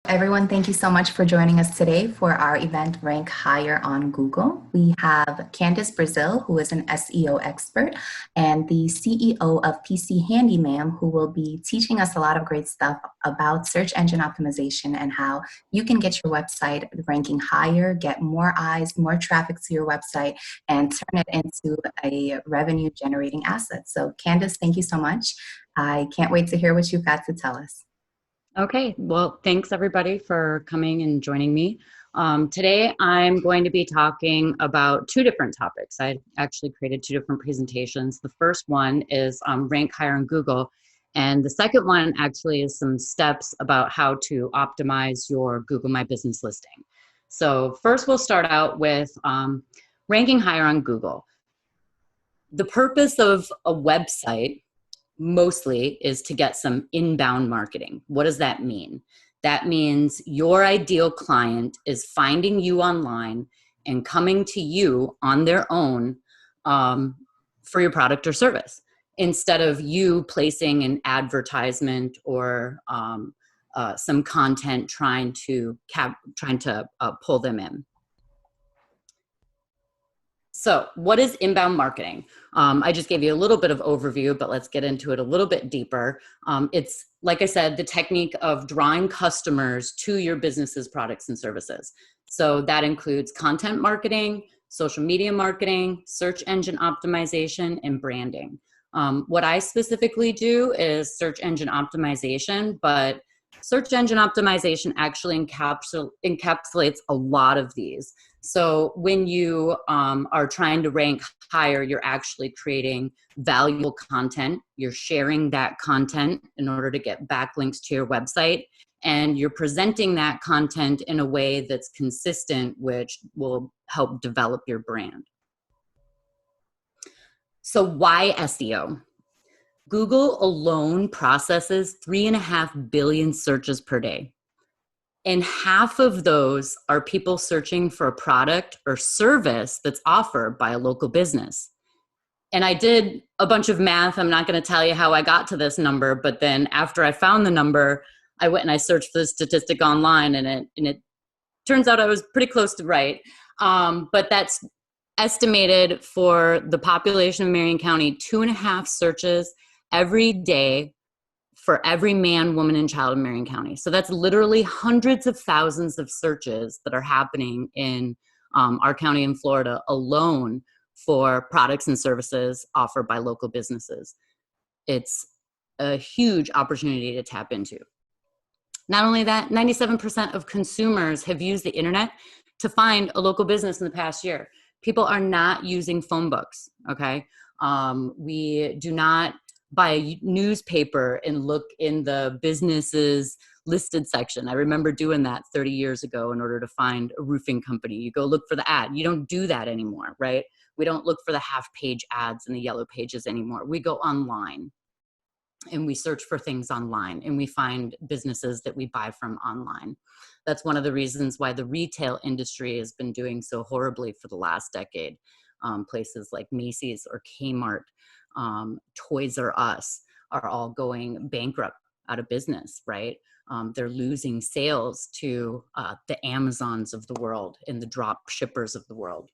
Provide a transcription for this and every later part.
Everyone, thank you so much for joining us today for our event Rank Higher on Google. We have Candice Brazil, who is an SEO expert, and the CEO of PC Handyman, who will be teaching us a lot of great stuff about search engine optimization and how you can get your website ranking higher, get more eyes, more traffic to your website, and turn it into a revenue generating asset. So Candice, thank you so much. I can't wait to hear what you've got to tell us. Okay, well, thanks everybody for coming and joining me. Today I'm going to be talking about two different topics. I actually created two different presentations. The first one is rank higher on Google, and the second one actually is some steps about how to optimize your Google My Business listing. So first we'll start out with ranking higher on Google. The purpose of a website mostly is to get some inbound marketing. What does that mean? That means your ideal client is finding you online and coming to you on their own for your product or service, instead of you placing an advertisement or some content trying to pull them in. So what is inbound marketing? I just gave you a little bit of overview, but let's get into it a little bit deeper. It's, like I said, the technique of drawing customers to your business's products and services. So that includes content marketing, social media marketing, search engine optimization, and branding. What I specifically do is search engine optimization, but search engine optimization actually encapsulates a lot of these. So when you are trying to rank higher, you're actually creating valuable content. You're sharing that content in order to get backlinks to your website. And you're presenting that content in a way that's consistent, which will help develop your brand. So why SEO? Google alone processes 3.5 billion searches per day. And half of those are people searching for a product or service that's offered by a local business. And I did a bunch of math. I'm not going to tell you how I got to this number, but then after I found the number, I went and I searched for the statistic online, and it turns out I was pretty close to right. But that's estimated for the population of Marion County, 2.5 searches every day for every man, woman, and child in Marion County. So that's literally hundreds of thousands of searches that are happening in our county in Florida alone for products and services offered by local businesses. It's a huge opportunity to tap into. Not only that, 97% of consumers have used the internet to find a local business in the past year. People are not using phone books, okay? We do not buy a newspaper and look in the businesses listed section. I remember doing that 30 years ago in order to find a roofing company. You go look for the ad. You don't do that anymore, right? We don't look for the half-page ads and the yellow pages anymore. We go online and we search for things online, and we find businesses that we buy from online. That's one of the reasons why the retail industry has been doing so horribly for the last decade. Places like Macy's or Kmart, Toys R Us are all going bankrupt, out of business, right? They're losing sales to the Amazons of the world and the drop shippers of the world.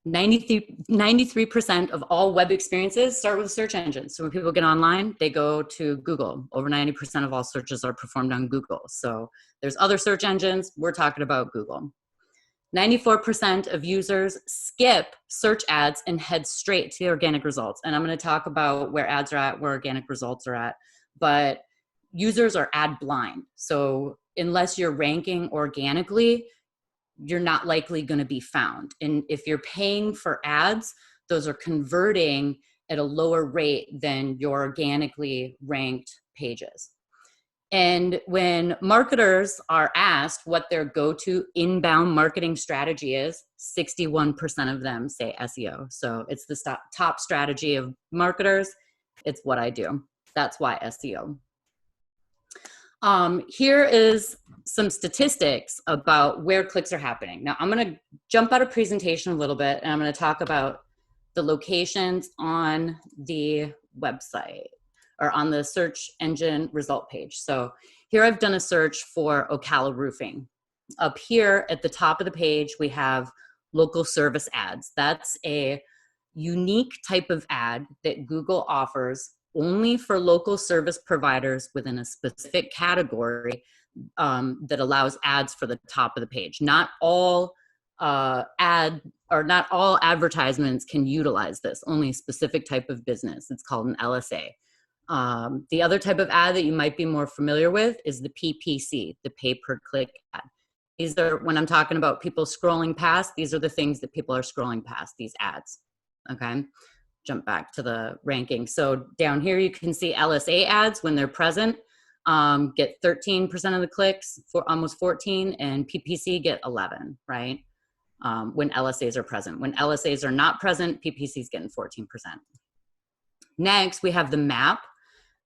93% of all web experiences start with a search engine. So when people get online, they go to Google. Over 90% of all searches are performed on Google. So there's other search engines. We're talking about Google. 94% of users skip search ads and head straight to organic results. And I'm going to talk about where ads are at, where organic results are at. But users are ad blind. So unless you're ranking organically, you're not likely going to be found. And if you're paying for ads, those are converting at a lower rate than your organically ranked pages. And when marketers are asked what their go-to inbound marketing strategy is, 61% of them say SEO. So it's the top strategy of marketers. It's what I do. That's why SEO. Here is some statistics about where clicks are happening. Now I'm going to jump out of presentation a little bit, and I'm going to talk about the locations on the website or on the search engine result page. So here I've done a search for Ocala roofing. Up here at the top of the page, we have local service ads. That's a unique type of ad that Google offers only for local service providers within a specific category that allows ads for the top of the page. Not all not all advertisements can utilize this, only a specific type of business. It's called an LSA. The other type of ad that you might be more familiar with is the PPC, the pay per click ad. These are, when I'm talking about people scrolling past, these are the things that people are scrolling past, these ads. Okay, jump back to the ranking. So down here you can see LSA ads when they're present get 13% of the clicks, for almost 14, and PPC get 11, right? When LSAs are present. When LSAs are not present, PPC is getting 14%. Next, we have the map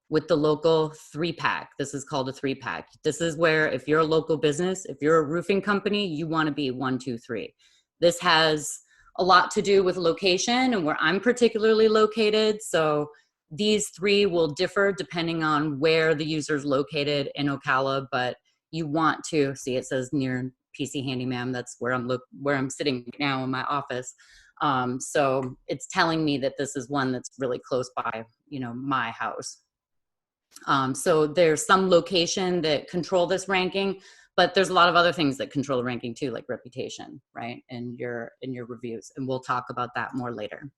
with the local 3-pack. This is called a 3-pack. This is where if you're a local business, if you're a roofing company, you want to be 1, 2, 3. This has a lot to do with location and where I'm particularly located. So these 3 will differ depending on where the user is located in Ocala, but you want to see, it says near PC Handyman. That's where I'm sitting now in my office. So it's telling me that this is one that's really close by, my house. So there's some location that control this ranking, but there's a lot of other things that control the ranking too, like reputation, right? And your reviews. And we'll talk about that more later.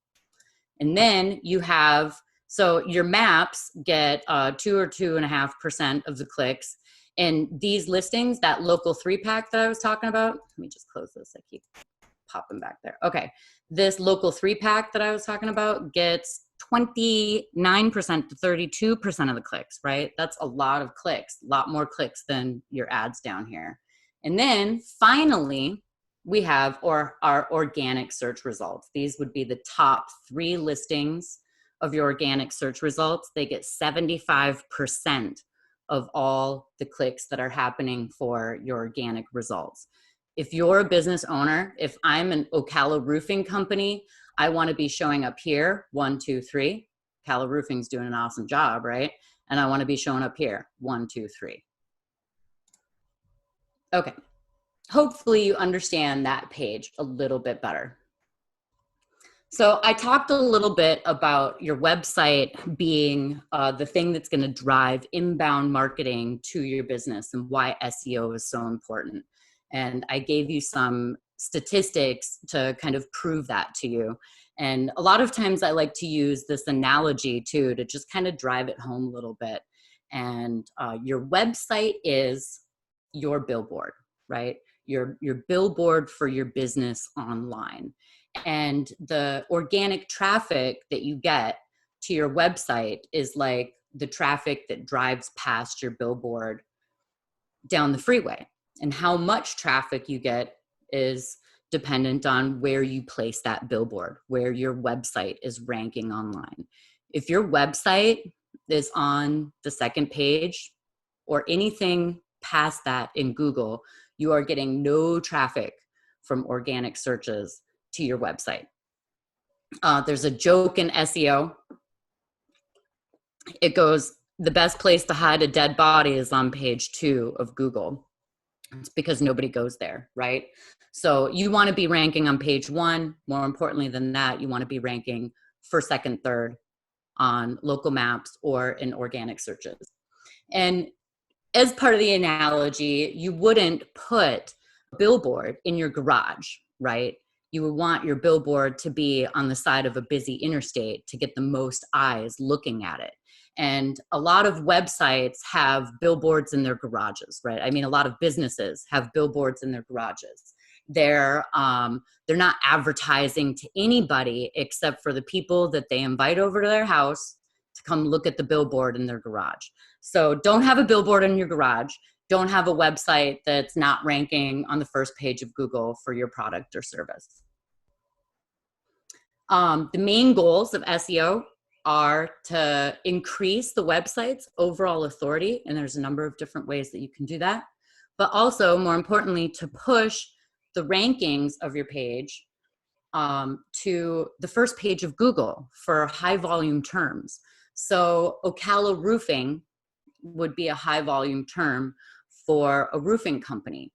And then you have, so your maps get 2 or 2.5% of the clicks. And these listings, that local 3-pack that I was talking about, let me just close this. I keep popping back there. Okay. This local 3-pack that I was talking about gets 29% to 32% of the clicks, right? That's a lot of clicks, a lot more clicks than your ads down here. And then finally, we have our organic search results. These would be the top 3 listings of your organic search results. They get 75% of all the clicks that are happening for your organic results. If you're a business owner, if I'm an Ocala roofing company, I want to be showing up here, 1, 2, 3. Ocala Roofing's doing an awesome job, right? And I want to be showing up here, 1, 2, 3. Okay. Hopefully you understand that page a little bit better. So I talked a little bit about your website being the thing that's going to drive inbound marketing to your business and why SEO is so important. And I gave you some statistics to kind of prove that to you. And a lot of times I like to use this analogy too, to just kind of drive it home a little bit. And your website is your billboard, right? Your billboard for your business online. And the organic traffic that you get to your website is like the traffic that drives past your billboard down the freeway. And how much traffic you get is dependent on where you place that billboard, where your website is ranking online. If your website is on the second page or anything past that in Google, you are getting no traffic from organic searches to your website. There's a joke in SEO. It goes, the best place to hide a dead body is on page 2 of Google. It's because nobody goes there, right? So you want to be ranking on page 1. More importantly than that, you want to be ranking first, second, third on local maps or in organic searches. And as part of the analogy, you wouldn't put a billboard in your garage, right? You would want your billboard to be on the side of a busy interstate to get the most eyes looking at it. And a lot of websites have billboards in their garages, right? I mean, a lot of businesses have billboards in their garages. They're not advertising to anybody except for the people that they invite over to their house to come look at the billboard in their garage. So don't have a billboard in your garage. Don't have a website that's not ranking on the first page of Google for your product or service. The main goals of SEO are to increase the website's overall authority, and there's a number of different ways that you can do that, but also, more importantly, to push the rankings of your page to the first page of Google for high volume terms. So Ocala Roofing would be a high volume term for a roofing company.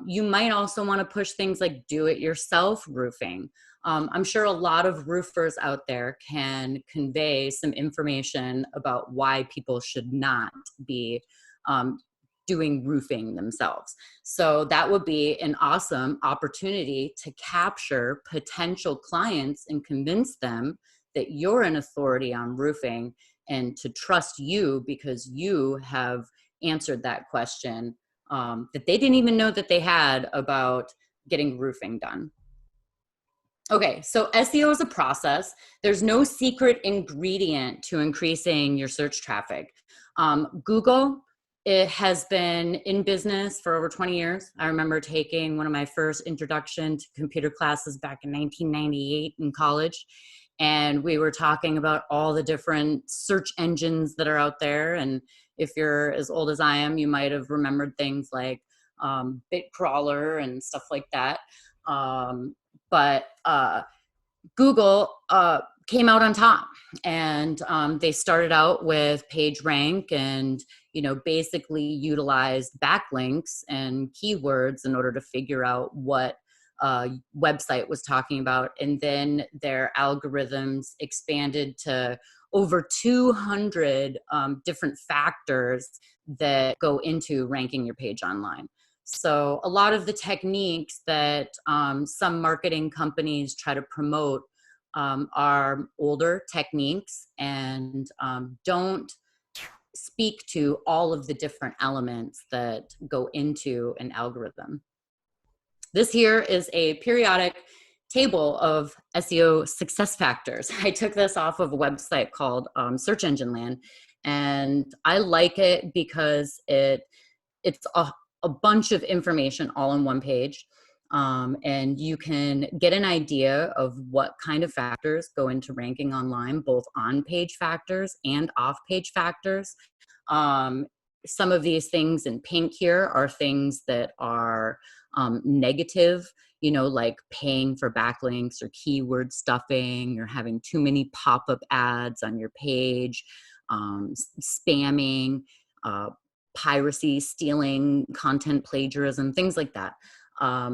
You might also want to push things like do-it-yourself roofing. I'm sure a lot of roofers out there can convey some information about why people should not be doing roofing themselves. So that would be an awesome opportunity to capture potential clients and convince them that you're an authority on roofing and to trust you because you have answered that question that they didn't even know that they had about getting roofing done. Okay, so SEO is a process. There's no secret ingredient to increasing your search traffic. Google, it has been in business for over 20 years. I remember taking one of my first introduction to computer classes back in 1998 in college. And we were talking about all the different search engines that are out there. And if you're as old as I am, you might have remembered things like Bitcrawler and stuff like that. But Google came out on top, and they started out with PageRank and basically utilized backlinks and keywords in order to figure out what website was talking about, and then their algorithms expanded to over 200 different factors that go into ranking your page online. So a lot of the techniques that some marketing companies try to promote are older techniques and don't speak to all of the different elements that go into an algorithm. This here is a periodic table of SEO success factors. I took this off of a website called Search Engine Land, and I like it because it's a bunch of information all on one page. And you can get an idea of what kind of factors go into ranking online, both on-page factors and off-page factors. Some of these things in pink here are things that are negative, like paying for backlinks or keyword stuffing or having too many pop-up ads on your page, spamming, piracy, stealing, content plagiarism, things like that.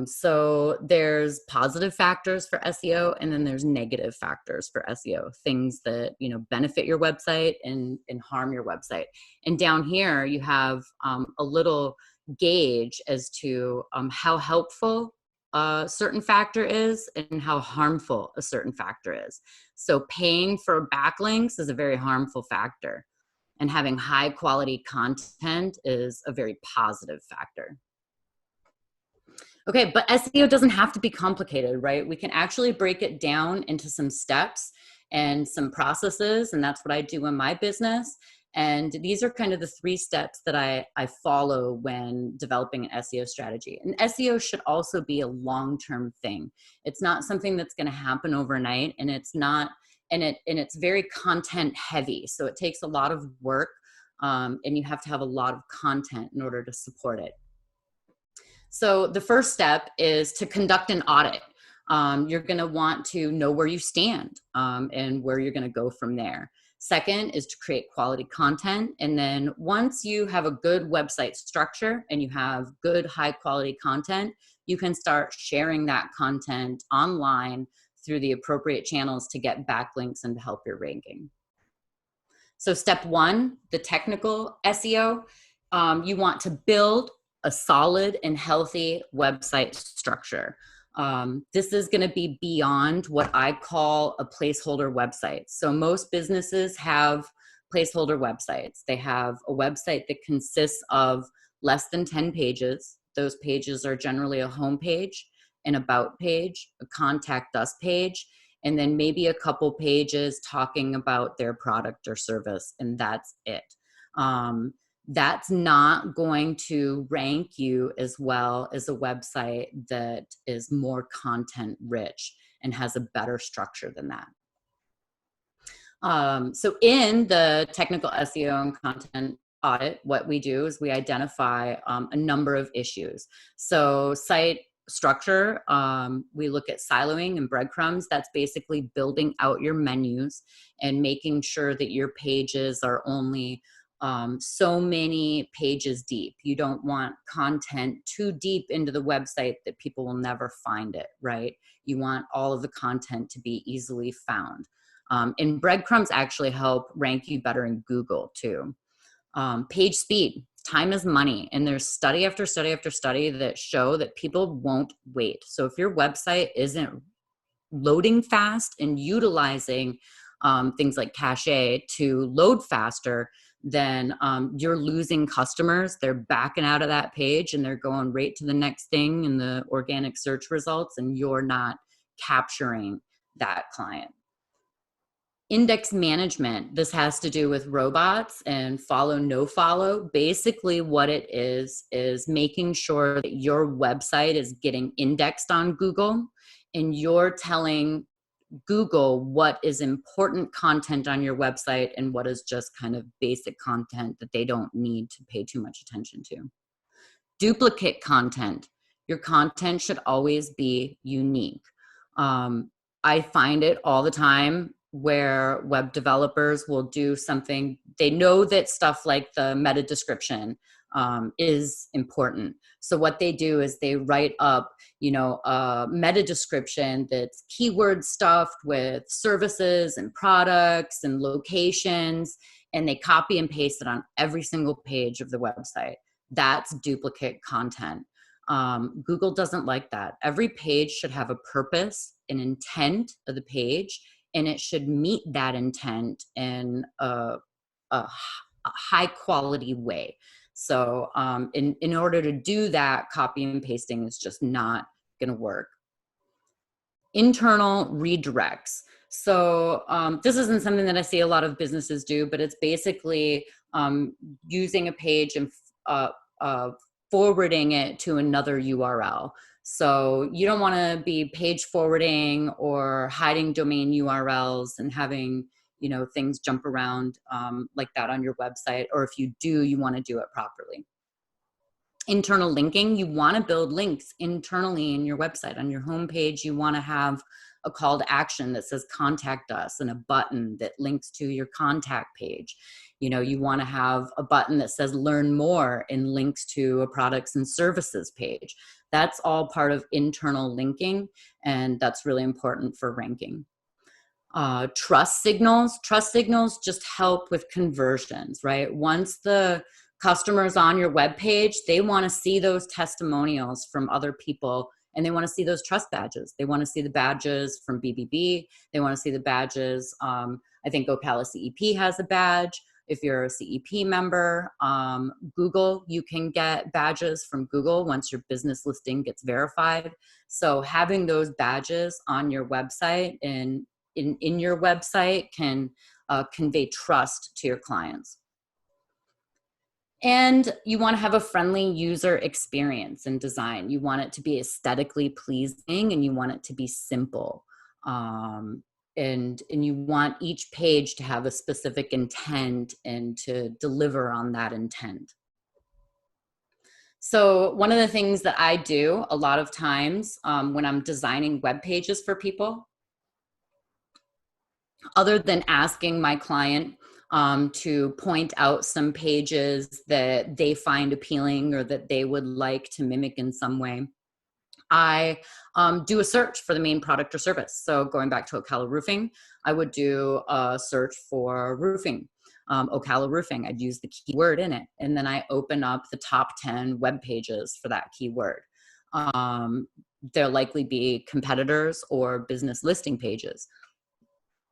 So there's positive factors for SEO, and then there's negative factors for SEO, things that, benefit your website and harm your website. And down here, you have a little gauge as to how helpful a certain factor is and how harmful a certain factor is. So paying for backlinks is a very harmful factor, and having high quality content is a very positive factor. Okay, but SEO doesn't have to be complicated, right? We can actually break it down into some steps and some processes, and that's what I do in my business. And these are kind of the 3 steps that I follow when developing an SEO strategy. And SEO should also be a long-term thing. It's not something that's going to happen overnight, and it's not, and it's very content heavy. So it takes a lot of work, and you have to have a lot of content in order to support it. So the first step is to conduct an audit. You're going to want to know where you stand and where you're going to go from there. Second is to create quality content. And then once you have a good website structure and you have good high quality content, you can start sharing that content online through the appropriate channels to get backlinks and to help your ranking. So step 1, the technical SEO, you want to build a solid and healthy website structure. This is going to be beyond what I call a placeholder website. So most businesses have placeholder websites. They have a website that consists of less than 10 pages. Those pages are generally a home page, an about page, a contact us page, and then maybe a couple pages talking about their product or service, and that's it. That's not going to rank you as well as a website that is more content rich and has a better structure than that. So in the technical SEO and content audit, what we do is we identify a number of issues. So site structure. We look at siloing and breadcrumbs. That's basically building out your menus and making sure that your pages are only so many pages deep. You don't want content too deep into the website that people will never find it, right? You want all of the content to be easily found. And breadcrumbs actually help rank you better in Google too. Page speed, time is money. And there's study after study after study that show that people won't wait. So if your website isn't loading fast and utilizing things like cache to load faster, then you're losing customers. They're backing out of that page and they're going right to the next thing in the organic search results, and you're not capturing that client. Index management, this has to do with robots and follow, no follow. Basically what it is making sure that your website is getting indexed on Google, and you're telling Google what is important content on your website and what is just kind of basic content that they don't need to pay too much attention to. Duplicate content. Your content should always be unique. I find it all the time where web developers will do something. They know that stuff like the meta description is important. So what they do is they write up, a meta description that's keyword stuffed with services and products and locations, and they copy and paste it on every single page of the website. That's duplicate content. Google doesn't like that. Every page should have a purpose, an intent of the page, and it should meet that intent in a high quality way. So in order to do that, copy and pasting is just not going to work. Internal redirects. So this isn't something that I see a lot of businesses do, but it's basically using a page and forwarding it to another URL. So you don't want to be page forwarding or hiding domain URLs and having, things jump around like that on your website. Or if you do, you want to do it properly. Internal linking, you want to build links internally in your website. On your homepage, you want to have a call to action that says contact us and a button that links to your contact page. You want to have a button that says learn more and links to a products and services page. That's all part of internal linking, and that's really important for ranking. Trust signals just help with conversions, right? Once the customers on your webpage, they want to see those testimonials from other people, and they want to see those trust badges. They want to see the badges from BBB. They want to see the badges. I think Ocala CEP has a badge. If you're a CEP member, Google, you can get badges from Google once your business listing gets verified. So having those badges on your website and in your website can convey trust to your clients. And you want to have a friendly user experience and design. You want it to be aesthetically pleasing, and you want it to be simple. And you want each page to have a specific intent and to deliver on that intent. So one of the things that I do a lot of times when I'm designing web pages for people, other than asking my client to point out some pages that they find appealing or that they would like to mimic in some way, I do a search for the main product or service. So going back to Ocala Roofing, I would do a search for roofing, Ocala Roofing. I'd use the keyword in it, and then I open up the top 10 web pages for that keyword. There'll likely be competitors or business listing pages.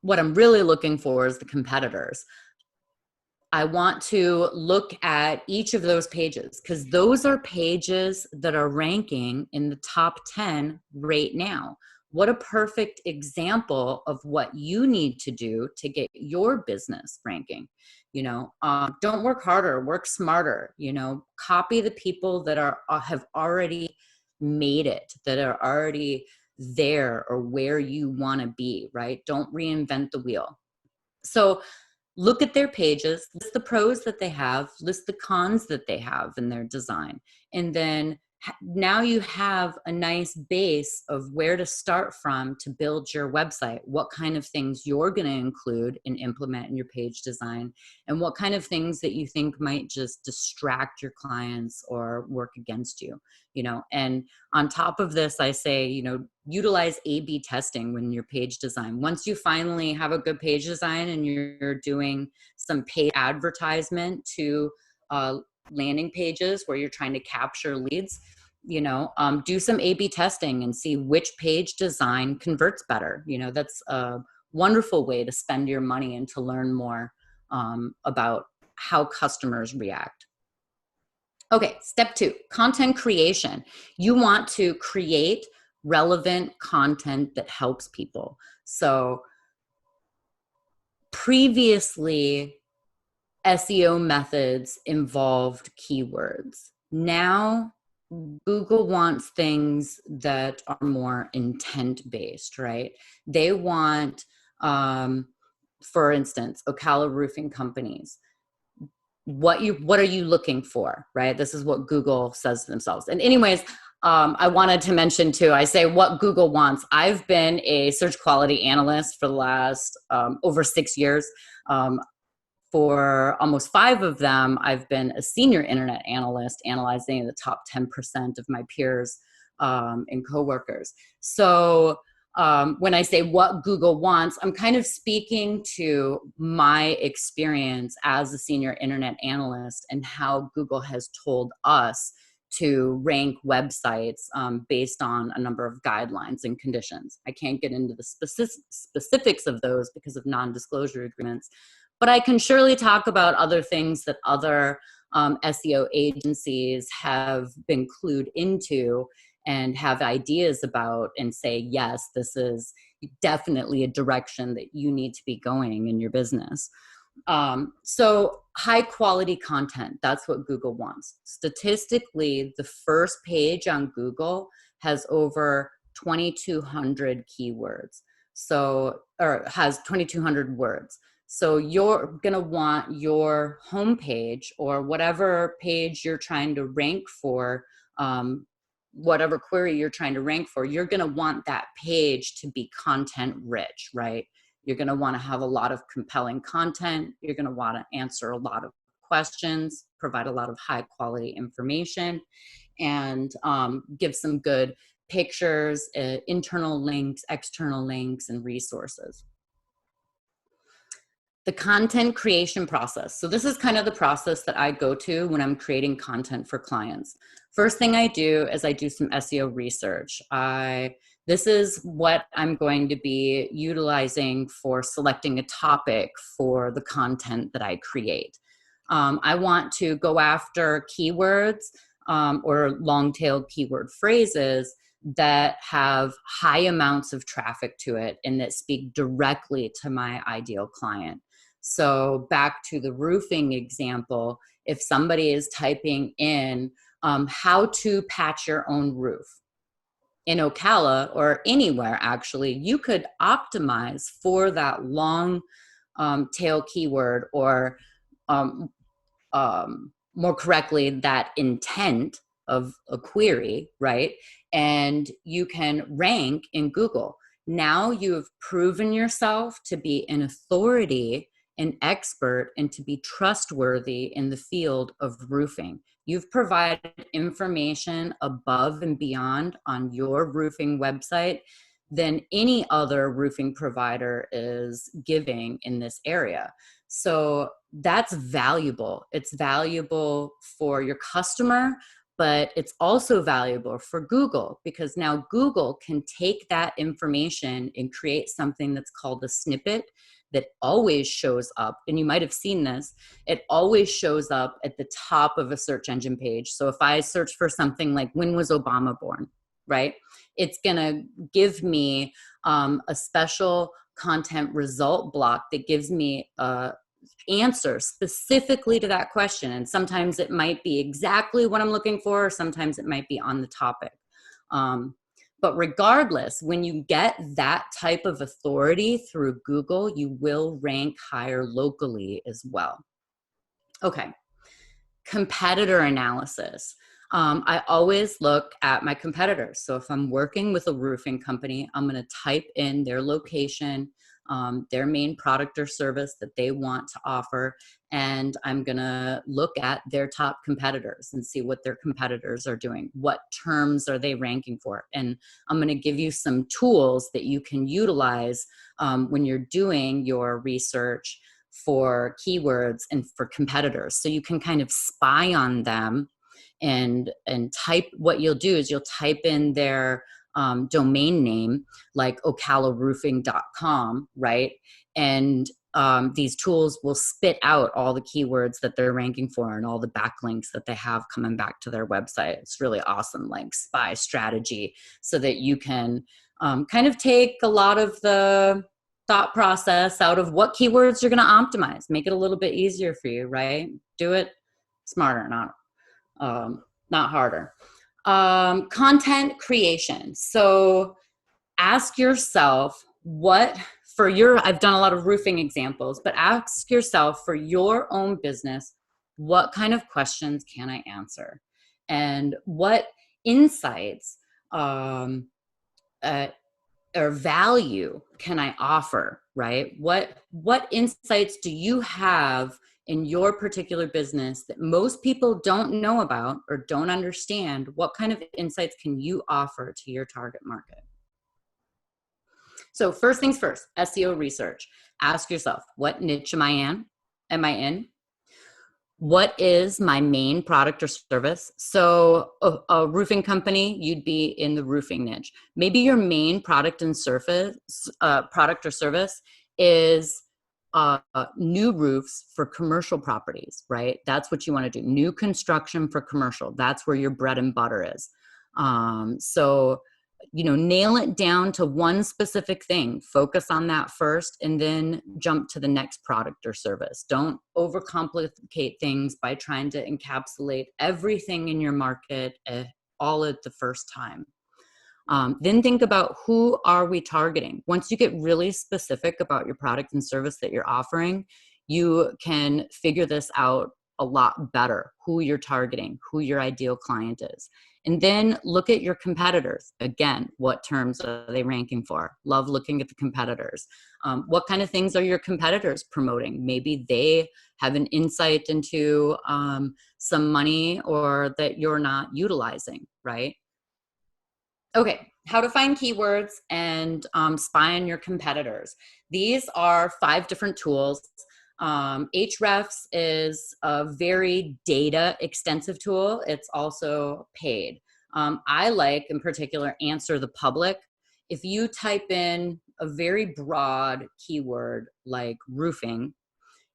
What I'm really looking for is the competitors. I want to look at each of those pages because those are pages that are ranking in the top 10 right now. What a perfect example of what you need to do to get your business ranking. Don't work harder, work smarter. Copy the people that have already made it, that are already there or where you want to be, right? Don't reinvent the wheel. So look at their pages, list the pros that they have, list the cons that they have in their design, and then now you have a nice base of where to start from to build your website, what kind of things you're going to include and implement in your page design, and what kind of things that you think might just distract your clients or work against you, you know. And on top of this, I say, you know, utilize A/B testing when your page design. Once you finally have a good page design and you're doing some paid advertisement to landing pages where you're trying to capture leads, you know, do some A/B testing and see which page design converts better. You know, that's a wonderful way to spend your money and to learn more about how customers react. Okay, step 2, content creation. You want to create relevant content that helps people. So previously, SEO methods involved keywords. Now, Google wants things that are more intent-based, right? They want, for instance, Ocala Roofing Companies. What are you looking for, right? This is what Google says to themselves. And anyways, I wanted to mention too, I say what Google wants. I've been a search quality analyst for the last over 6 years. For almost 5 of them, I've been a senior internet analyst, analyzing the top 10% of my peers and coworkers. So when I say what Google wants, I'm kind of speaking to my experience as a senior internet analyst and how Google has told us to rank websites based on a number of guidelines and conditions. I can't get into the specifics of those because of non-disclosure agreements, but I can surely talk about other things that other SEO agencies have been clued into and have ideas about and say, yes, this is definitely a direction that you need to be going in your business. So high quality content, that's what Google wants. Statistically, the first page on Google has over 2,200 keywords. So, or has 2,200 words. So you're going to want your homepage or whatever page you're trying to rank for, whatever query you're trying to rank for, you're going to want that page to be content rich, right? You're going to want to have a lot of compelling content. You're going to want to answer a lot of questions, provide a lot of high quality information, and give some good pictures, internal links, external links, and resources. The content creation process. So this is kind of the process that I go to when I'm creating content for clients. First thing I do is I do some SEO research. This is what I'm going to be utilizing for selecting a topic for the content that I create. I want to go after keywords or long-tailed keyword phrases that have high amounts of traffic to it and that speak directly to my ideal client. So back to the roofing example, if somebody is typing in how to patch your own roof in Ocala or anywhere, actually, you could optimize for that long tail keyword, or more correctly, that intent of a query, right? And you can rank in Google. Now you have proven yourself to be an authority, an expert, and to be trustworthy in the field of roofing. You've provided information above and beyond on your roofing website than any other roofing provider is giving in this area. So that's valuable. It's valuable for your customer, but it's also valuable for Google, because now Google can take that information and create something that's called a snippet that always shows up. And you might have seen this. It always shows up at the top of a search engine page. So if I search for something like, when was Obama born, right? It's going to give me a special content result block that gives me a answer specifically to that question. And sometimes it might be exactly what I'm looking for, or sometimes it might be on the topic. But regardless, when you get that type of authority through Google, you will rank higher locally as well. Okay, competitor analysis. I always look at my competitors. So if I'm working with a roofing company, I'm going to type in their location, their main product or service that they want to offer, and I'm going to look at their top competitors and see what their competitors are doing. What terms are they ranking for? And I'm going to give you some tools that you can utilize when you're doing your research for keywords and for competitors. So you can kind of spy on them and type. What you'll do is you'll type in their domain name, like ocalaroofing.com, right? And these tools will spit out all the keywords that they're ranking for and all the backlinks that they have coming back to their website. It's really awesome, like spy strategy, so that you can kind of take a lot of the thought process out of what keywords you're going to optimize, make it a little bit easier for you, right? Do it smarter, not harder. Content creation. So ask yourself I've done a lot of roofing examples, but ask yourself for your own business, what kind of questions can I answer? And what insights or value can I offer, right? What insights do you have in your particular business that most people don't know about or don't understand? What kind of insights can you offer to your target market? So first things first, SEO research. Ask yourself, what niche am I in? What is my main product or service? So a roofing company, you'd be in the roofing niche. Maybe your main product or service is new roofs for commercial properties, right? That's what you want to do. New construction for commercial. That's where your bread and butter is. So nail it down to one specific thing. Focus on that first and then jump to the next product or service. Don't overcomplicate things by trying to encapsulate everything in your market all at the first time. Then think about, who are we targeting? Once you get really specific about your product and service that you're offering, you can figure this out a lot better, who you're targeting, who your ideal client is. And then look at your competitors. Again, what terms are they ranking for? Love looking at the competitors. What kind of things are your competitors promoting? Maybe they have an insight into some money or that you're not utilizing, right? Okay, how to find keywords and spy on your competitors. These are 5 different tools. Ahrefs is a very data extensive tool. It's also paid. I like, in particular, Answer the Public. If you type in a very broad keyword like roofing,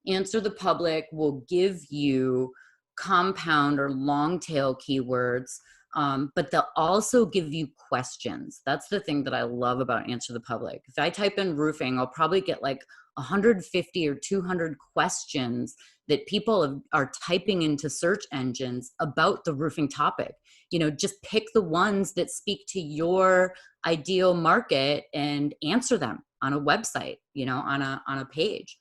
Answer the Public will give you compound or long tail keywords, but they'll also give you questions. That's the thing that I love about Answer the Public. If I type in roofing, I'll probably get like 150 or 200 questions that people are typing into search engines about the roofing topic. Just pick the ones that speak to your ideal market and answer them on a website, on a page.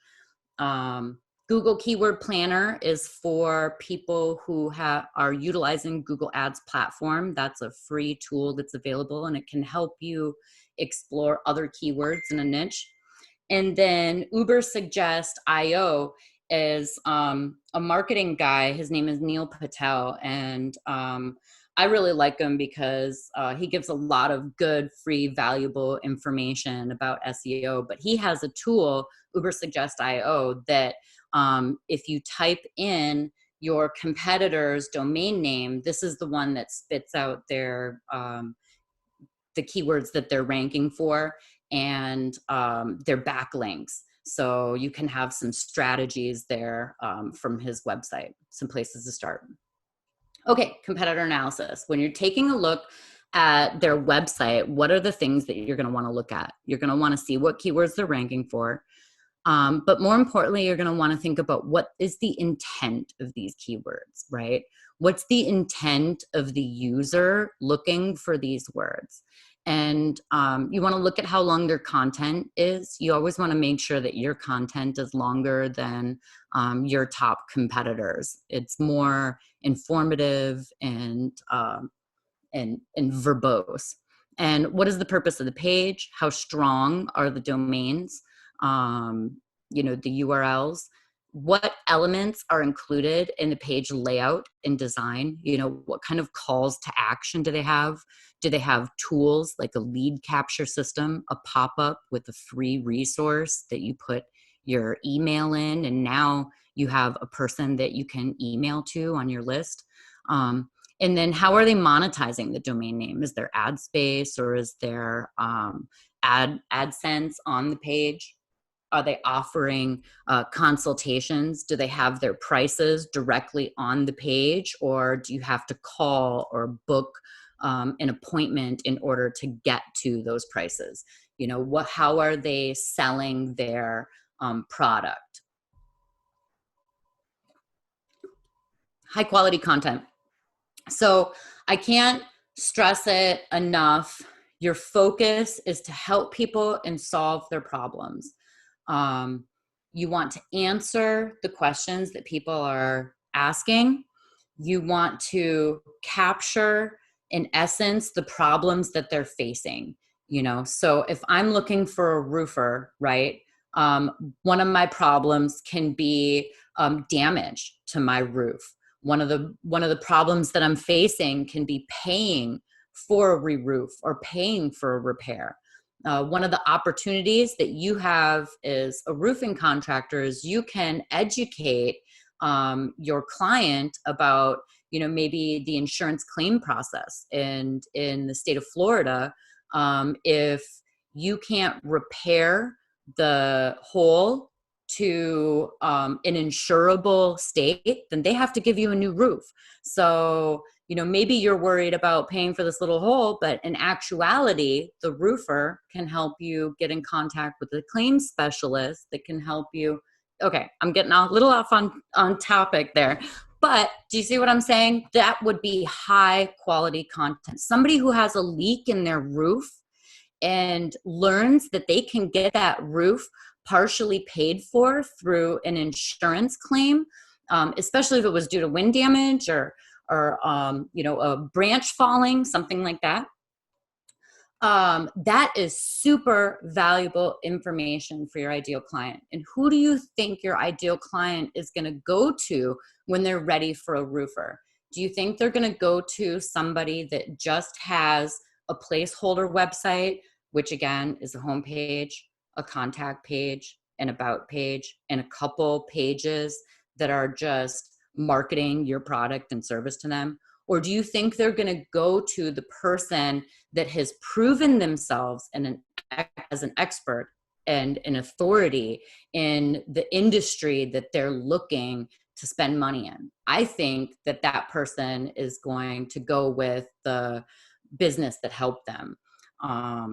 Google Keyword Planner is for people who are utilizing Google Ads platform. That's a free tool that's available, and it can help you explore other keywords in a niche. And then Ubersuggest.io is a marketing guy. His name is Neil Patel, and I really like him because he gives a lot of good, free, valuable information about SEO. But he has a tool, Ubersuggest.io, that if you type in your competitor's domain name, this is the one that spits out the keywords that they're ranking for and their backlinks. So you can have some strategies there from his website, some places to start. Okay, competitor analysis. When you're taking a look at their website, what are the things that you're going to want to look at? You're going to want to see what keywords they're ranking for. But more importantly, you're going to want to think about, what is the intent of these keywords, right? What's the intent of the user looking for these words? And you want to look at how long their content is. You always want to make sure that your content is longer than your top competitors. It's more informative and verbose. And what is the purpose of the page? How strong are the domains? The URLs. What elements are included in the page layout and design? What kind of calls to action do they have? Do they have tools like a lead capture system, a pop-up with a free resource that you put your email in, and now you have a person that you can email to on your list? And then how are they monetizing the domain name? Is there ad space, or is there AdSense on the page? Are they offering consultations? Do they have their prices directly on the page, or do you have to call or book an appointment in order to get to those prices? How are they selling their product? High quality content. So I can't stress it enough. Your focus is to help people and solve their problems. You want to answer the questions that people are asking. You want to capture, in essence, the problems that they're facing. So if I'm looking for a roofer, right, one of my problems can be damage to my roof. One of the problems that I'm facing can be paying for a re-roof or paying for a repair. One of the opportunities that you have as a roofing contractor is you can educate your client about, maybe the insurance claim process. And in the state of Florida, if you can't repair the hole to an insurable state, then they have to give you a new roof. So, maybe you're worried about paying for this little hole, but in actuality, the roofer can help you get in contact with a claims specialist that can help you. Okay, I'm getting a little off on topic there, but do you see what I'm saying? That would be high quality content. Somebody who has a leak in their roof and learns that they can get that roof partially paid for through an insurance claim, especially if it was due to wind damage or a branch falling, something like that. That is super valuable information for your ideal client. And who do you think your ideal client is going to go to when they're ready for a roofer? Do you think they're going to go to somebody that just has a placeholder website, which again is a homepage, a contact page, an about page, and a couple pages that are just marketing your product and service to them? Or do you think they're going to go to the person that has proven themselves as an expert and an authority in the industry that they're looking to spend money in? I think that person is going to go with the business that helped them,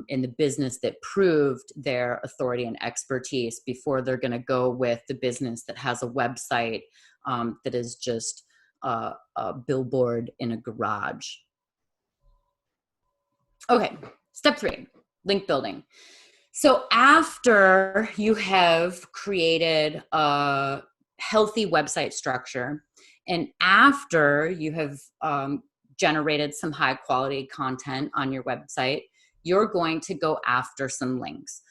in the business that proved their authority and expertise, before they're going to go with the business that has a website that is just a billboard in a garage. Okay, step 3, link building. So after you have created a healthy website structure, and after you have generated some high quality content on your website, you're going to go after some links.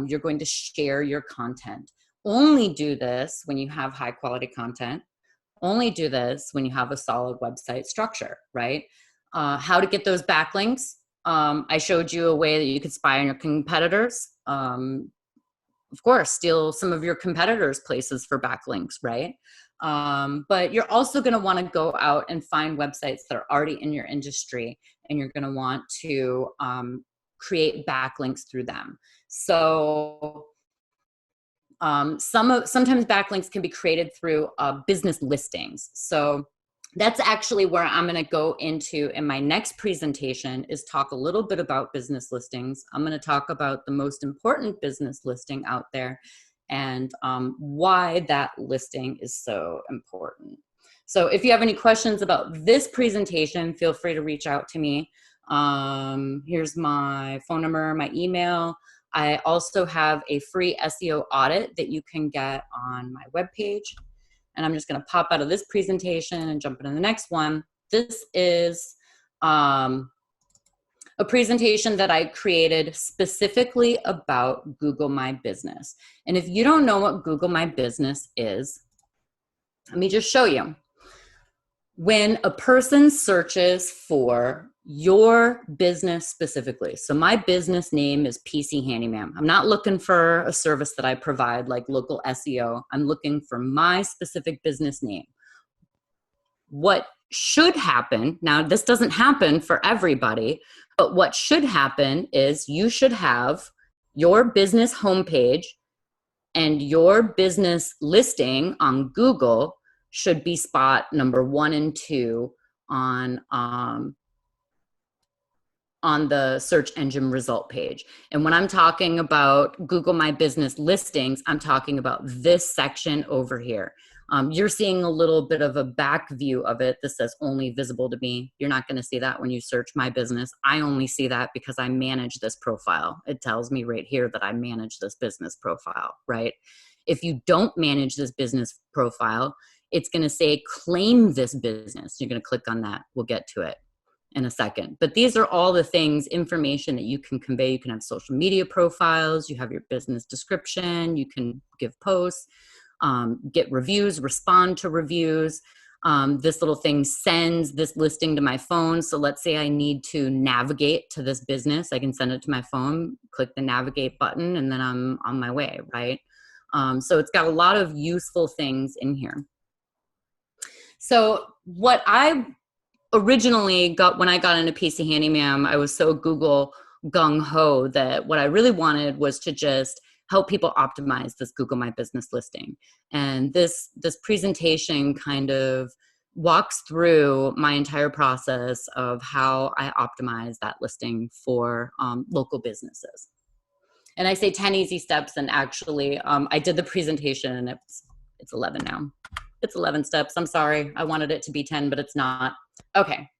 You're going to share your content. Only do this when you have high quality content. Only do this when you have a solid website structure, right? How to get those backlinks. I showed you a way that you could spy on your competitors. Of course, steal some of your competitors' places for backlinks, right? But you're also going to want to go out and find websites that are already in your industry, and you're going to want to create backlinks through them. So sometimes backlinks can be created through business listings. So that's actually where I'm going to go into in my next presentation, is talk a little bit about business listings. I'm going to talk about the most important business listing out there and why that listing is so important. So if you have any questions about this presentation, feel free to reach out to me. Here's my phone number, my email. I also have a free SEO audit that you can get on my webpage. And I'm just going to pop out of this presentation and jump into the next one. This is a presentation that I created specifically about Google My Business. And if you don't know what Google My Business is, let me just show you. When a person searches for your business specifically, so my business name is PC Handyman. I'm not looking for a service that I provide like local SEO. I'm looking for my specific business name. What should happen, now this doesn't happen for everybody, but what should happen is you should have your business homepage and your business listing on Google should be spot number 1 and 2 on the search engine result page. And when I'm talking about Google My Business listings, I'm talking about this section over here. You're seeing a little bit of a back view of it. This says only visible to me. You're not going to see that when you search my business. I only see that because I manage this profile. It tells me right here that I manage this business profile, right? If you don't manage this business profile, it's going to say claim this business. You're going to click on that. We'll get to it in a second. But these are all the things, information that you can convey. You can have social media profiles, you have your business description, you can give posts, get reviews, respond to reviews. This little thing sends this listing to my phone. So let's say I need to navigate to this business. I can send it to my phone, click the navigate button, and then I'm on my way, right? So it's got a lot of useful things in here. So what I originally got when I got into PC Handyman, I was so Google gung-ho that what I really wanted was to just help people optimize this Google My Business listing. And this presentation kind of walks through my entire process of how I optimize that listing for local businesses. And I say 10 easy steps, and actually I did the presentation and it's 11 now. It's 11 steps. I'm sorry. I wanted it to be 10, but it's not. Okay.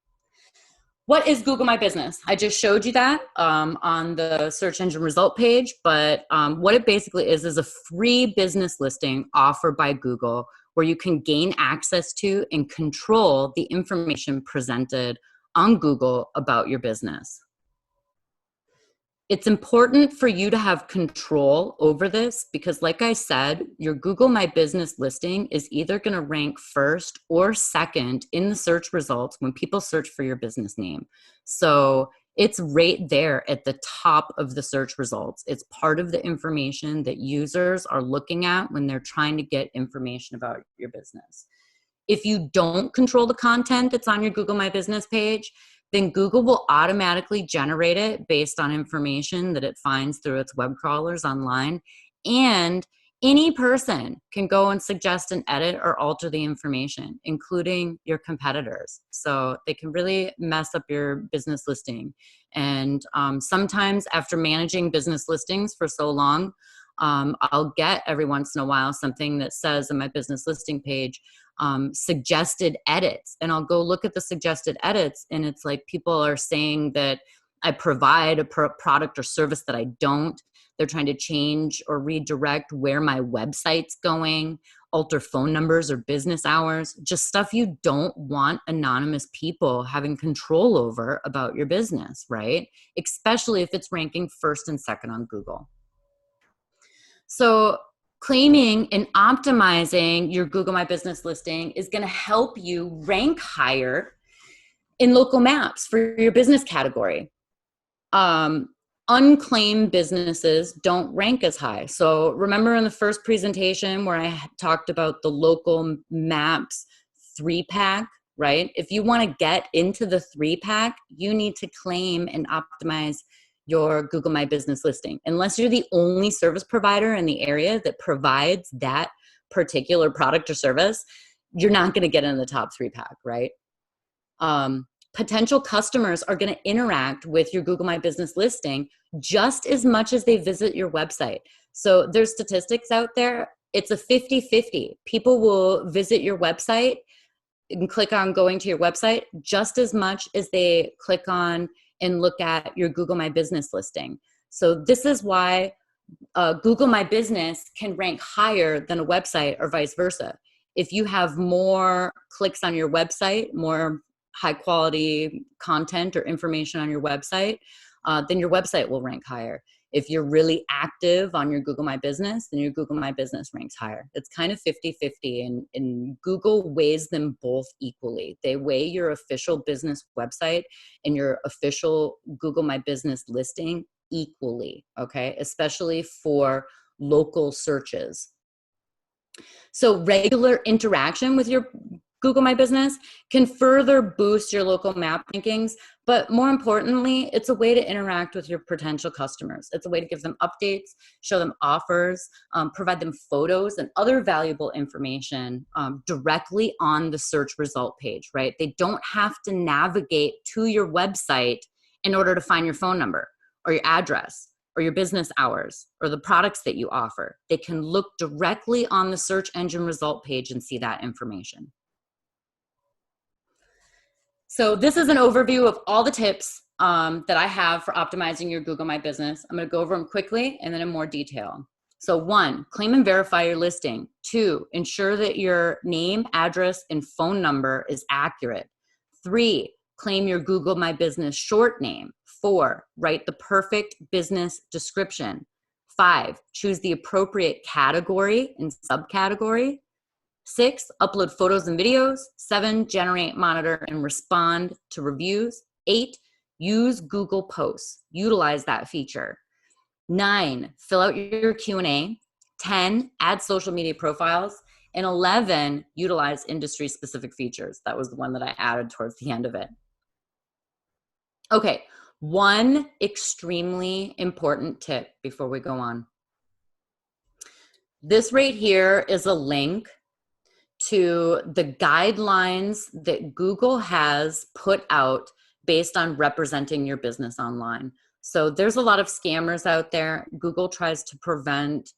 What is Google My Business? I just showed you that on the search engine result page, but what it basically is a free business listing offered by Google where you can gain access to and control the information presented on Google about your business. It's important for you to have control over this because, like I said, your Google My Business listing is either going to rank first or second in the search results when people search for your business name. So it's right there at the top of the search results. It's part of the information that users are looking at when they're trying to get information about your business. If you don't control the content that's on your Google My Business page, then Google will automatically generate it based on information that it finds through its web crawlers online. And any person can go and suggest and edit or alter the information, including your competitors. So they can really mess up your business listing. And sometimes after managing business listings for so long, I'll get every once in a while something that says on my business listing page, suggested edits, and I'll go look at the suggested edits, and it's like people are saying that I provide a product or service that I don't. They're trying to change or redirect where my website's going, alter phone numbers or business hours, just stuff you don't want anonymous people having control over about your business, right? Especially if it's ranking first and second on Google. So claiming and optimizing your Google My Business listing is going to help you rank higher in local maps for your business category. Unclaimed businesses don't rank as high. So remember in the first presentation where I talked about the local maps 3-pack, right? If you want to get into the 3-pack, you need to claim and optimize your Google My Business listing. Unless you're the only service provider in the area that provides that particular product or service, you're not going to get in the top 3-pack, right? Potential customers are going to interact with your Google My Business listing just as much as they visit your website. So there's statistics out there. It's a 50-50. People will visit your website and click on going to your website just as much as they click on and look at your Google My Business listing. So this is why Google My Business can rank higher than a website or vice versa. If you have more clicks on your website, more high quality content or information on your website, then your website will rank higher. If you're really active on your Google My Business, then your Google My Business ranks higher. It's kind of 50-50, and Google weighs them both equally. They weigh your official business website and your official Google My Business listing equally, okay? Especially for local searches. So regular interaction with your Google My Business can further boost your local map rankings, but more importantly, it's a way to interact with your potential customers. It's a way to give them updates, show them offers, provide them photos and other valuable information directly on the search result page, right? They don't have to navigate to your website in order to find your phone number or your address or your business hours or the products that you offer. They can look directly on the search engine result page and see that information. So this is an overview of all the tips that I have for optimizing your Google My Business. I'm going to go over them quickly and then in more detail. So 1, claim and verify your listing. 2, ensure that your name, address, and phone number is accurate. 3, claim your Google My Business short name. 4, write the perfect business description. 5, choose the appropriate category and subcategory. 6, upload photos and videos. 7, generate, monitor, and respond to reviews. 8, use Google Posts. Utilize that feature. 9, fill out your Q&A. 10, add social media profiles. And 11, utilize industry-specific features. That was the one that I added towards the end of it. Okay, one extremely important tip before we go on. This right here is a link to the guidelines that Google has put out based on representing your business online. So there's a lot of scammers out there. Google tries to prevent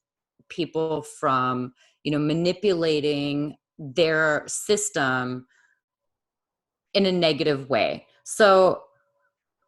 people from, manipulating their system in a negative way. So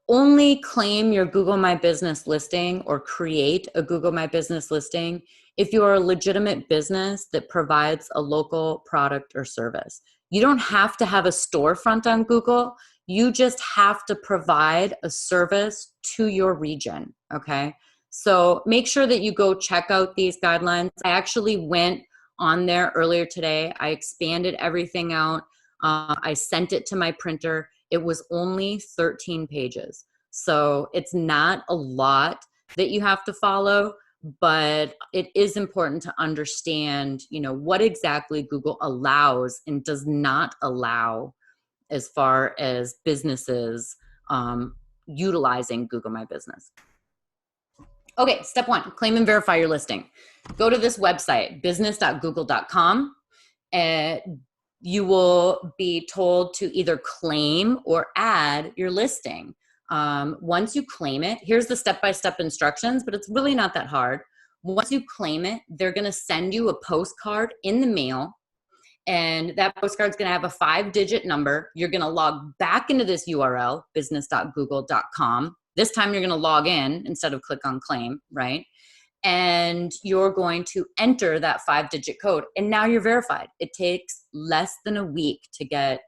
only claim your Google My Business listing or create a Google My Business listing if you are a legitimate business that provides a local product or service. You don't have to have a storefront on Google. You just have to provide a service to your region, okay? So make sure that you go check out these guidelines. I actually went on there earlier today. I expanded everything out. I sent it to my printer. It was only 13 pages. So it's not a lot that you have to follow, but it is important to understand, what exactly Google allows and does not allow as far as businesses utilizing Google My Business. Okay, step 1, claim and verify your listing. Go to this website, business.google.com. You will be told to either claim or add your listing. Once you claim it, here's the step-by-step instructions, but it's really not that hard. Once you claim it, they're going to send you a postcard in the mail, and that postcard is going to have a 5-digit number. You're going to log back into this URL, business.google.com. This time you're going to log in instead of click on claim, right? And you're going to enter that 5-digit code, and now you're verified. It takes less than a week to get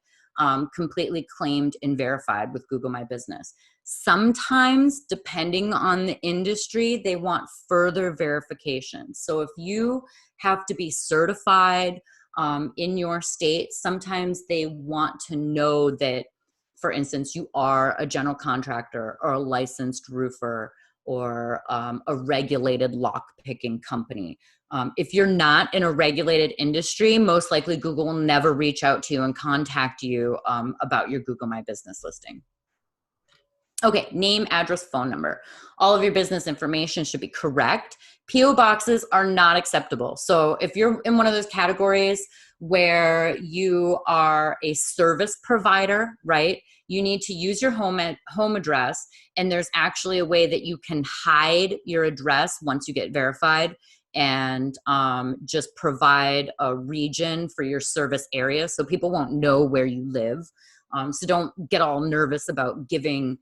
completely claimed and verified with Google My Business. Sometimes, depending on the industry, they want further verification. So if you have to be certified in your state, sometimes they want to know that, for instance, you are a general contractor or a licensed roofer or a regulated lock picking company. If you're not in a regulated industry, most likely Google will never reach out to you and contact you about your Google My Business listing. Okay, name, address, phone number. All of your business information should be correct. PO boxes are not acceptable. So if you're in one of those categories where you are a service provider, right, you need to use your home address, and there's actually a way that you can hide your address once you get verified and just provide a region for your service area so people won't know where you live. So don't get all nervous about giving,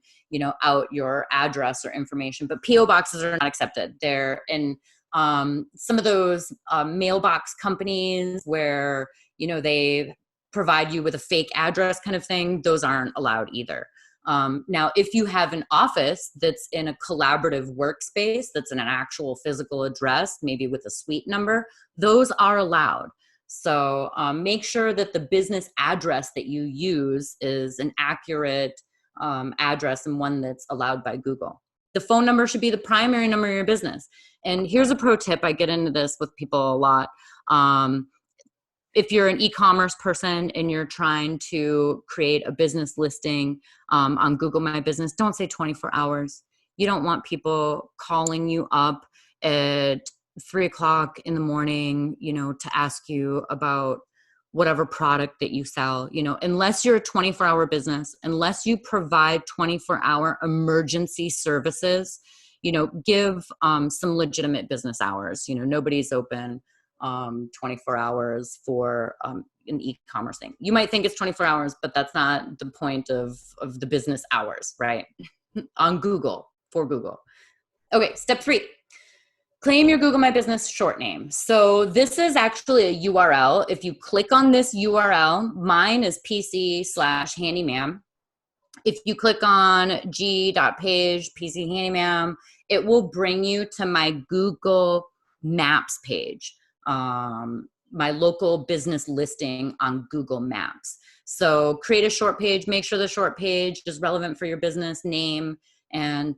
out your address or information. But PO boxes are not accepted. They're in some of those mailbox companies where they provide you with a fake address kind of thing. Those aren't allowed either. Now, if you have an office that's in a collaborative workspace, that's in an actual physical address, maybe with a suite number, those are allowed. So make sure that the business address that you use is an accurate address and one that's allowed by Google. The phone number should be the primary number of your business. And here's a pro tip. I get into this with people a lot. If you're an e-commerce person and you're trying to create a business listing on Google My Business, don't say 24 hours. You don't want people calling you up at 3:00 in the morning, to ask you about whatever product that you sell, unless you're a 24-hour business, unless you provide 24-hour emergency services, give some legitimate business hours. Nobody's open 24 hours for an e-commerce thing. You might think it's 24 hours, but that's not the point of the business hours, right? On Google, for Google. Okay, step 3, claim your Google My Business short name. So this is actually a URL. If you click on this URL, mine is PC/handyman. If you click on g.page, PC Handyman, it will bring you to my Google Maps page. My local business listing on Google Maps. So create a short page, make sure the short page is relevant for your business name. And,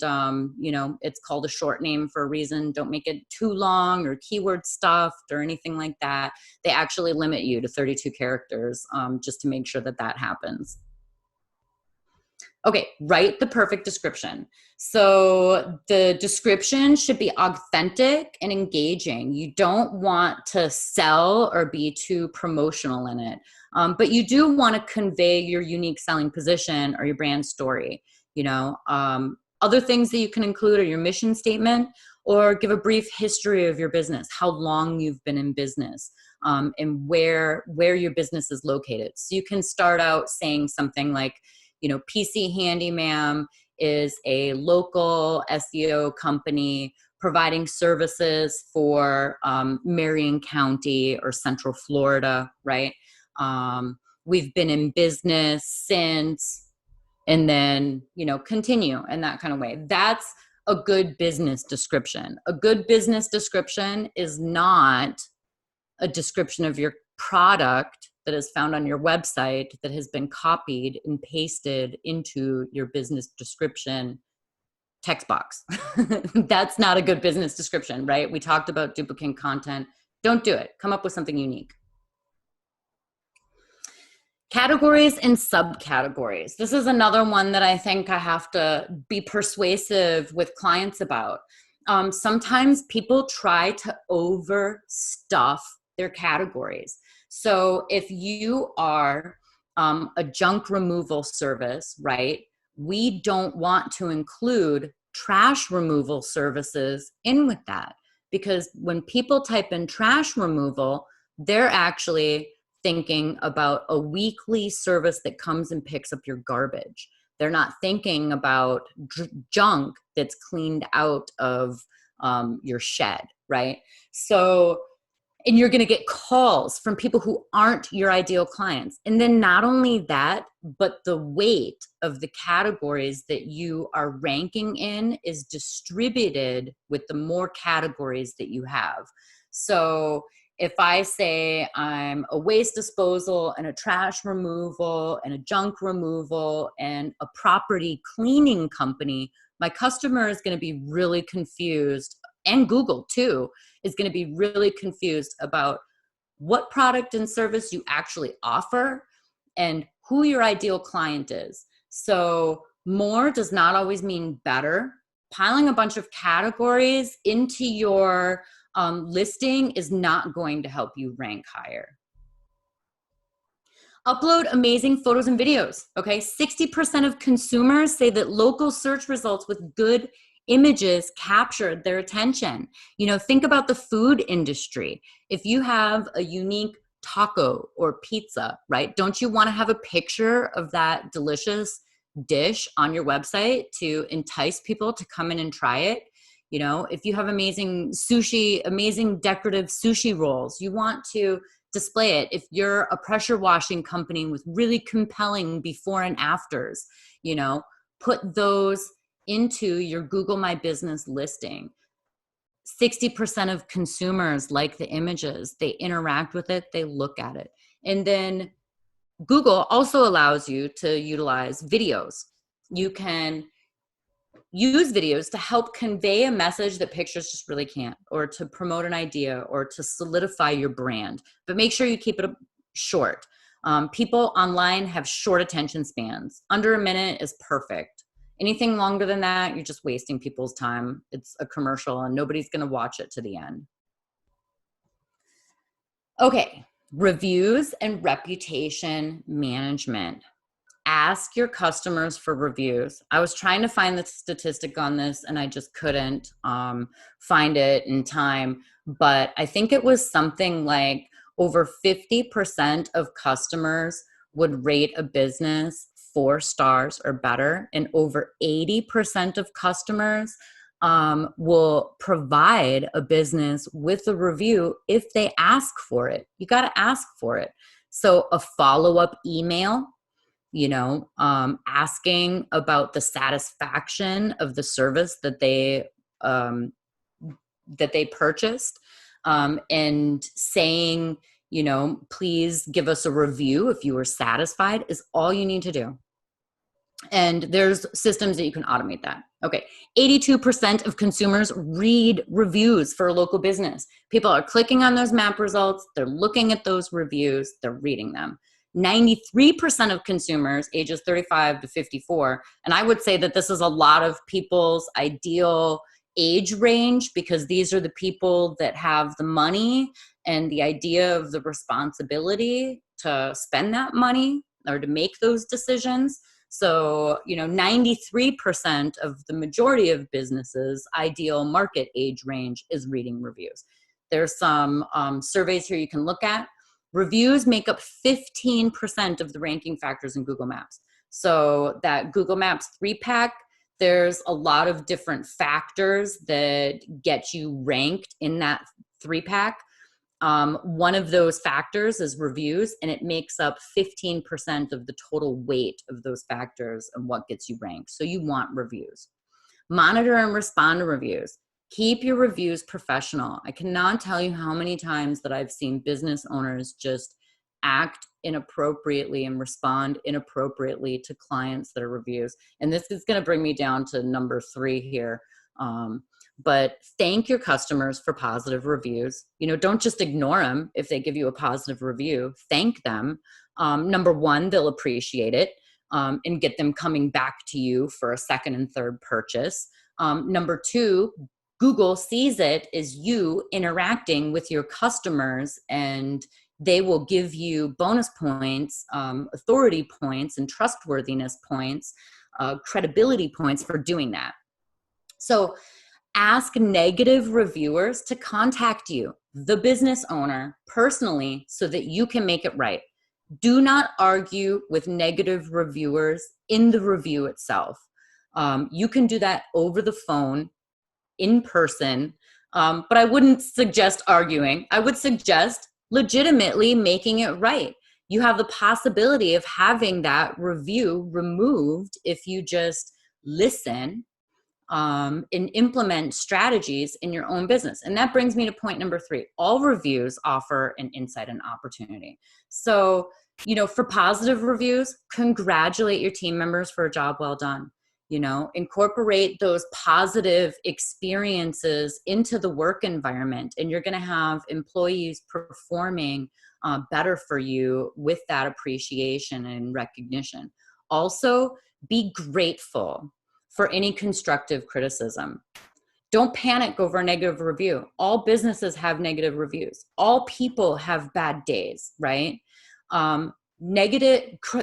it's called a short name for a reason. Don't make it too long or keyword stuffed or anything like that. They actually limit you to 32 characters just to make sure that happens. Okay, write the perfect description. So the description should be authentic and engaging. You don't want to sell or be too promotional in it, but you do want to convey your unique selling position or your brand story. Other things that you can include are your mission statement, or give a brief history of your business, how long you've been in business, and where your business is located. So you can start out saying something like, PC Handyman is a local SEO company providing services for Marion County or Central Florida, right? We've been in business since, and then, continue in that kind of way. That's a good business description. A good business description is not a description of your product that is found on your website that has been copied and pasted into your business description text box. That's not a good business description, right? We talked about duplicate content. Don't do it. Come up with something unique. Categories and subcategories. This is another one that I think I have to be persuasive with clients about. Sometimes people try to overstuff their categories. So if you are a junk removal service, right, we don't want to include trash removal services in with that, because when people type in trash removal, they're actually thinking about a weekly service that comes and picks up your garbage. They're not thinking about junk that's cleaned out of your shed, right? So, and you're going to get calls from people who aren't your ideal clients. And then not only that, but the weight of the categories that you are ranking in is distributed with the more categories that you have. So if I say I'm a waste disposal and a trash removal and a junk removal and a property cleaning company, my customer is going to be really confused, and Google too is going to be really confused about what product and service you actually offer and who your ideal client is. So more does not always mean better. Piling a bunch of categories into your listing is not going to help you rank higher. Upload amazing photos and videos, okay? 60% of consumers say that local search results with good images captured their attention. Think about the food industry. If you have a unique taco or pizza, right? Don't you want to have a picture of that delicious dish on your website to entice people to come in and try it? You know, if you have amazing sushi, amazing decorative sushi rolls, you want to display it. If you're a pressure washing company with really compelling before and afters, you know, put those into your Google My Business listing. 60% of consumers like the images, they interact with it, they look at it. And then Google also allows you to utilize videos. You can use videos to help convey a message that pictures just really can't, or to promote an idea, or to solidify your brand. But make sure you keep it short. People online have short attention spans. Under a minute is perfect. Anything longer than that, you're just wasting people's time. It's a commercial and nobody's going to watch it to the end. Okay, reviews and reputation management. Ask your customers for reviews. I was trying to find the statistic on this and I just couldn't find it in time, but I think it was something like over 50% of customers would rate a business 4 stars or better, and over 80% of customers will provide a business with a review if they ask for it. You got to ask for it. So a follow-up email, you know, asking about the satisfaction of the service that they purchased, and saying, you know, please give us a review if you were satisfied, is all you need to do. And there's systems that you can automate that. Okay, 82% of consumers read reviews for a local business. People are clicking on those map results, they're looking at those reviews, they're reading them. 93% of consumers ages 35 to 54, and I would say that this is a lot of people's ideal age range, because these are the people that have the money and the idea of the responsibility to spend that money or to make those decisions. So, you know, 93% of the majority of businesses' ideal market age range is reading reviews. There's some surveys here you can look at. Reviews make up 15% of the ranking factors in Google Maps. So that Google Maps 3-pack, there's a lot of different factors that get you ranked in that 3-pack. One of those factors is reviews, and it makes up 15% of the total weight of those factors and what gets you ranked. So you want reviews. Monitor and respond to reviews. Keep your reviews professional. I cannot tell you how many times that I've seen business owners just act inappropriately and respond inappropriately to clients that are reviews. And this is going to bring me down to number 3 here. But thank your customers for positive reviews. You know, don't just ignore them if they give you a positive review. Thank them. Number 1, they'll appreciate it and get them coming back to you for a second and third purchase. Number 2, Google sees it as you interacting with your customers, and they will give you bonus points, authority points, and trustworthiness points, credibility points for doing that. So ask negative reviewers to contact you, the business owner, personally, so that you can make it right. Do not argue with negative reviewers in the review itself. You can do that over the phone, in person, but I wouldn't suggest arguing. I would suggest legitimately making it right. You have the possibility of having that review removed if you just listen and implement strategies in your own business. And that brings me to point number 3. All reviews offer an insight and opportunity. So, you know, for positive reviews, congratulate your team members for a job well done. You know, incorporate those positive experiences into the work environment, and you're going to have employees performing better for you with that appreciation and recognition. Also, be grateful for any constructive criticism. Don't panic over a negative review. All businesses have negative reviews. All people have bad days, right?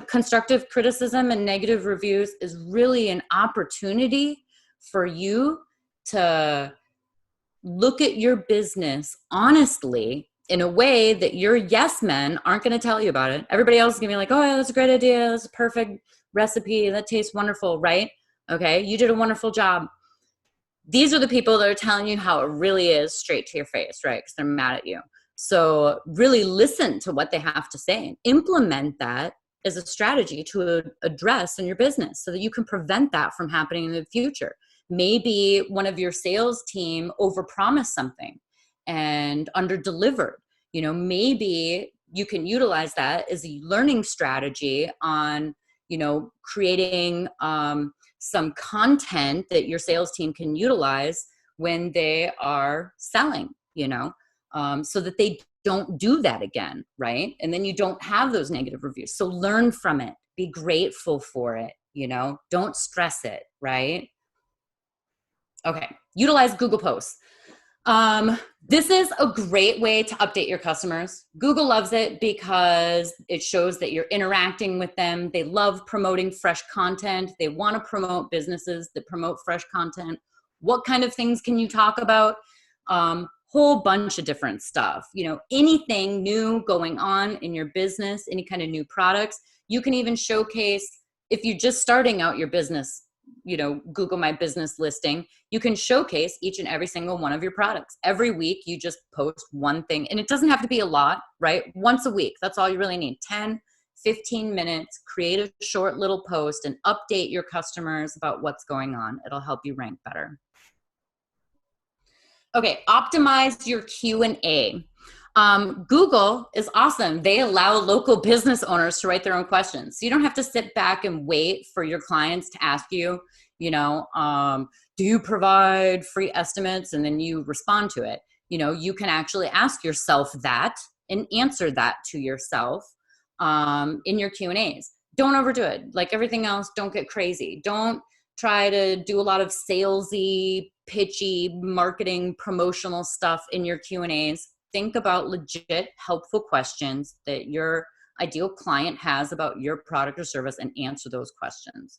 Constructive criticism and negative reviews is really an opportunity for you to look at your business honestly in a way that your yes men aren't going to tell you about it. Everybody else is going to be like, oh, yeah, that's a great idea. That's a perfect recipe. That tastes wonderful, right? Okay, you did a wonderful job. These are the people that are telling you how it really is straight to your face, right? Because they're mad at you. So really listen to what they have to say and implement that as a strategy to address in your business so that you can prevent that from happening in the future. Maybe one of your sales team overpromised something and underdelivered. You know, maybe you can utilize that as a learning strategy on, you know, creating some content that your sales team can utilize when they are selling, you know, so that they don't do that again, right? And then you don't have those negative reviews. So learn from it, be grateful for it, you know, don't stress it, right? Okay, utilize Google Posts. This is a great way to update your customers. Google loves it because it shows that you're interacting with them. They love promoting fresh content. They want to promote businesses that promote fresh content. What kind of things can you talk about? Whole bunch of different stuff. You know, anything new going on in your business, any kind of new products. You can even showcase if you're just starting out your business, you know, Google My Business listing, you can showcase each and every single one of your products. Every week, you just post one thing, and it doesn't have to be a lot, right? Once a week, that's all you really need. 10, 15 minutes, create a short little post and update your customers about what's going on. It'll help you rank better. Okay, optimize your Q&A. Google is awesome. They allow local business owners to write their own questions. So you don't have to sit back and wait for your clients to ask you, you know, do you provide free estimates? And then you respond to it. You know, you can actually ask yourself that and answer that to yourself in your Q&As. Don't overdo it. Like everything else, don't get crazy. Don't try to do a lot of salesy, pitchy, marketing, promotional stuff in your Q&As. Think about legit, helpful questions that your ideal client has about your product or service and answer those questions.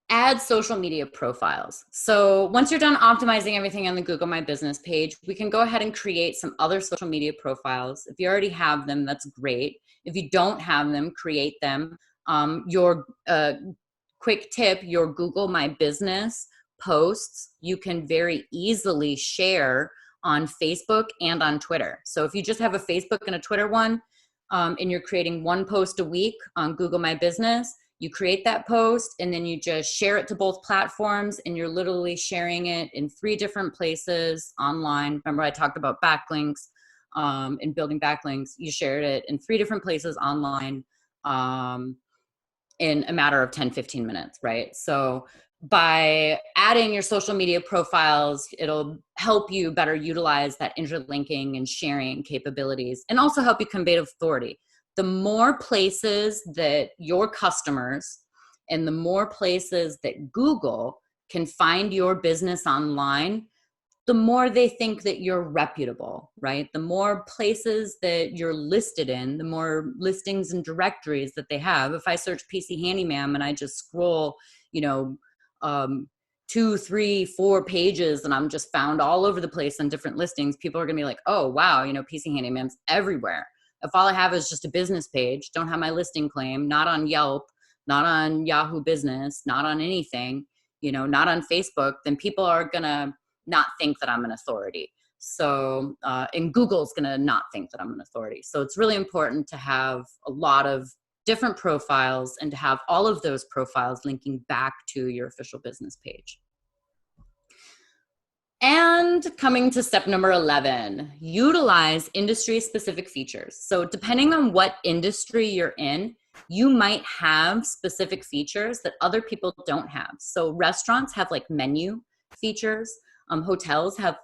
Add social media profiles. So once you're done optimizing everything on the Google My Business page, we can go ahead and create some other social media profiles. If you already have them, that's great. If you don't have them, create them. Your quick tip, your Google My Business posts, you can very easily share on Facebook and on Twitter. So if you just have a Facebook and a Twitter one, and you're creating one post a week on Google My Business, you create that post and then you just share it to both platforms, and you're literally sharing it in 3 different places online. Remember I talked about backlinks and building backlinks. You shared it in 3 different places online in a matter of 10, 15 minutes, right? So by adding your social media profiles, it'll help you better utilize that interlinking and sharing capabilities, and also help you convey authority. The more places that your customers and the more places that Google can find your business online, the more they think that you're reputable, right? The more places that you're listed in, the more listings and directories that they have. If I search PC Handyman and I just scroll, you know, 2, 3, 4 pages, and I'm just found all over the place on different listings, people are gonna be like, oh, wow, you know, PC Handyman's everywhere. If all I have is just a business page, don't have my listing claim, not on Yelp, not on Yahoo Business, not on anything, you know, not on Facebook, then people are gonna not think that I'm an authority. So, and Google's gonna not think that I'm an authority. So it's really important to have a lot of different profiles and to have all of those profiles linking back to your official business page. And coming to step number 11, utilize industry-specific features. So depending on what industry you're in, you might have specific features that other people don't have. So restaurants have like menu features. Hotels have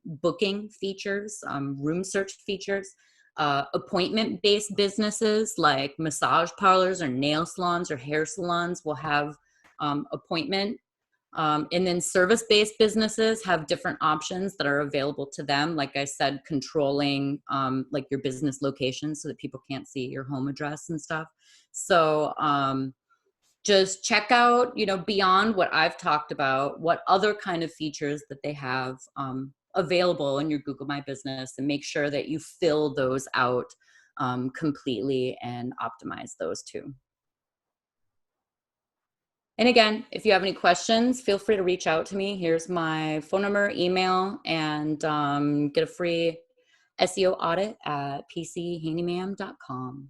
booking features, room search features. Appointment-based businesses like massage parlors or nail salons or hair salons will have appointment. And then service-based businesses have different options that are available to them. Like I said, controlling like your business location so that people can't see your home address and stuff. So just check out, you know, beyond what I've talked about, what other kind of features that they have available in your Google My Business, and make sure that you fill those out completely and optimize those too. And again, if you have any questions, feel free to reach out to me. Here's my phone number, email, and get a free SEO audit at pchandyman.com.